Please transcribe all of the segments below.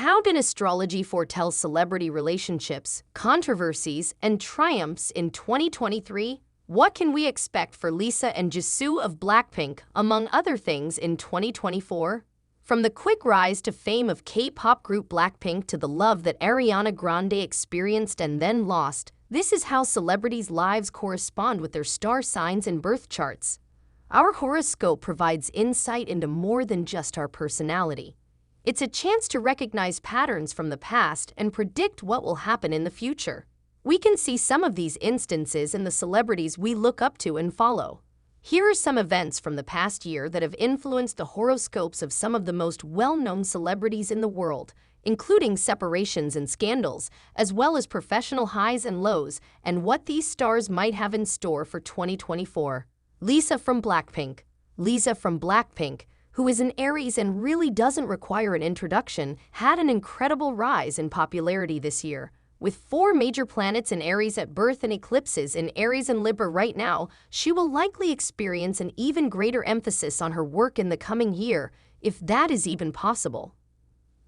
How did astrology foretell celebrity relationships, controversies, and triumphs in 2023? What can we expect for Lisa and Jisoo of Blackpink, among other things, in 2024? From the quick rise to fame of K-pop group Blackpink to the love that Ariana Grande experienced and then lost, this is how celebrities' lives correspond with their star signs and birth charts. Our horoscope provides insight into more than just our personality. It's a chance to recognize patterns from the past and predict what will happen in the future. We can see some of these instances in the celebrities we look up to and follow. Here are some events from the past year that have influenced the horoscopes of some of the most well-known celebrities in the world, including separations and scandals, as well as professional highs and lows, and what these stars might have in store for 2024. Lisa from Blackpink. Lisa from Blackpink, who is an Aries and really doesn't require an introduction, had an incredible rise in popularity this year. With 4 major planets in Aries at birth and eclipses in Aries and Libra right now, she will likely experience an even greater emphasis on her work in the coming year, if that is even possible.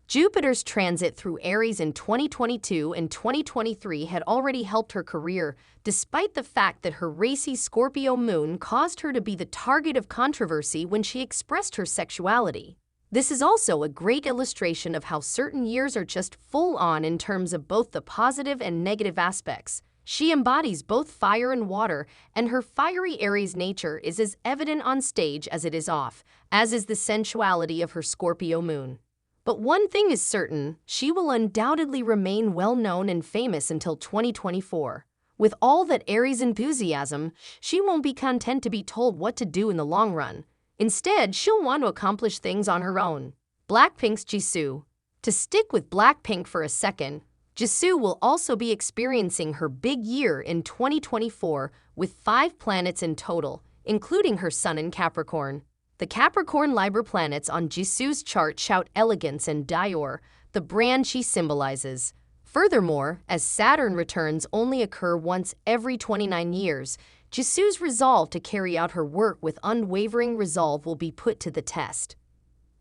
Jupiter's transit through Aries in 2022 and 2023 had already helped her career, despite the fact that her racy Scorpio moon caused her to be the target of controversy when she expressed her sexuality. This is also a great illustration of how certain years are just full-on in terms of both the positive and negative aspects. She embodies both fire and water, and her fiery Aries nature is as evident on stage as it is off, as is the sensuality of her Scorpio moon. But one thing is certain, she will undoubtedly remain well-known and famous until 2024. With all that Aries enthusiasm, she won't be content to be told what to do in the long run. Instead, she'll want to accomplish things on her own. Blackpink's Jisoo. To stick with Blackpink for a second, Jisoo will also be experiencing her big year in 2024 with 5 planets in total, including her sun in Capricorn. The Capricorn Libra planets on Jisoo's chart shout elegance and Dior, the brand she symbolizes. Furthermore, as Saturn returns only occur once every 29 years, Jisoo's resolve to carry out her work with unwavering resolve will be put to the test.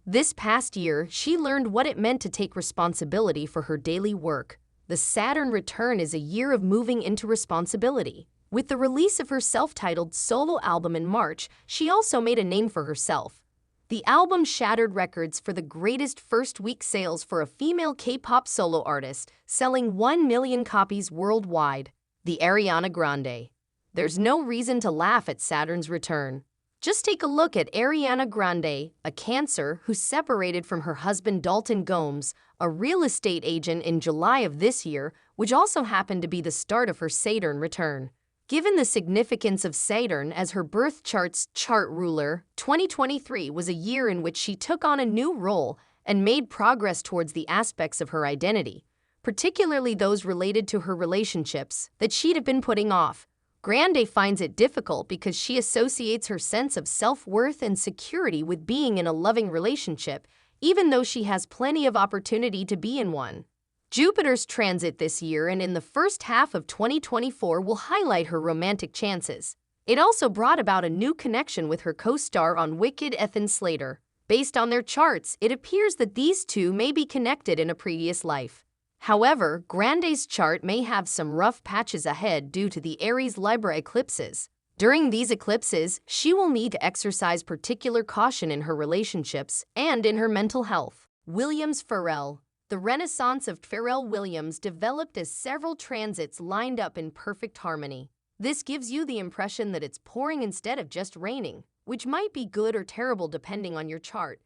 This past year, she learned what it meant to take responsibility for her daily work. The Saturn return is a year of moving into responsibility. With the release of her self-titled solo album in March, she also made a name for herself. The album shattered records for the greatest first-week sales for a female K-pop solo artist, selling 1 million copies worldwide. The Ariana Grande. There's no reason to laugh at Saturn's return. Just take a look at Ariana Grande, a Cancer who separated from her husband Dalton Gomes, a real estate agent, in July of this year, which also happened to be the start of her Saturn return. Given the significance of Saturn as her birth chart's chart ruler, 2023 was a year in which she took on a new role and made progress towards the aspects of her identity, particularly those related to her relationships that she'd have been putting off. Grande finds it difficult because she associates her sense of self-worth and security with being in a loving relationship, even though she has plenty of opportunity to be in one. Jupiter's transit this year and in the first half of 2024 will highlight her romantic chances. It also brought about a new connection with her co-star on Wicked, Ethan Slater. Based on their charts, it appears that these two may be connected in a previous life. However, Grande's chart may have some rough patches ahead due to the Aries Libra eclipses. During these eclipses, she will need to exercise particular caution in her relationships and in her mental health. Pharrell. The renaissance of Pharrell Williams developed as several transits lined up in perfect harmony. This gives you the impression that it's pouring instead of just raining, which might be good or terrible depending on your chart.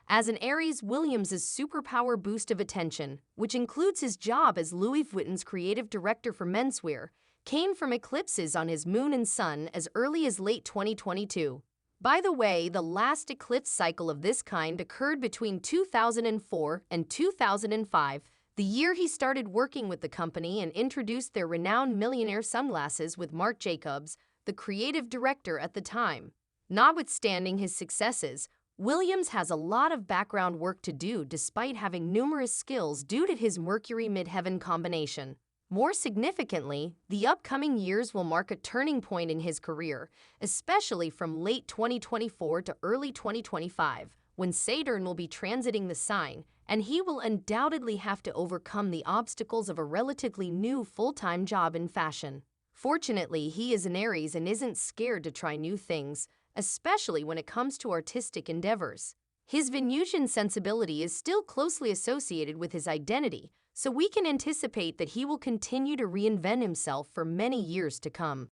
As an Aries, Williams' superpower boost of attention, which includes his job as Louis Vuitton's creative director for menswear, came from eclipses on his moon and sun as early as late 2022. By the way, the last eclipse cycle of this kind occurred between 2004 and 2005, the year he started working with the company and introduced their renowned millionaire sunglasses with Marc Jacobs, the creative director at the time. Notwithstanding his successes, Williams has a lot of background work to do despite having numerous skills due to his Mercury midheaven combination. More significantly, the upcoming years will mark a turning point in his career, especially from late 2024 to early 2025, when Saturn will be transiting the sign, and he will undoubtedly have to overcome the obstacles of a relatively new full-time job in fashion. Fortunately, he is an Aries and isn't scared to try new things, especially when it comes to artistic endeavors. His Venusian sensibility is still closely associated with his identity, so we can anticipate that he will continue to reinvent himself for many years to come.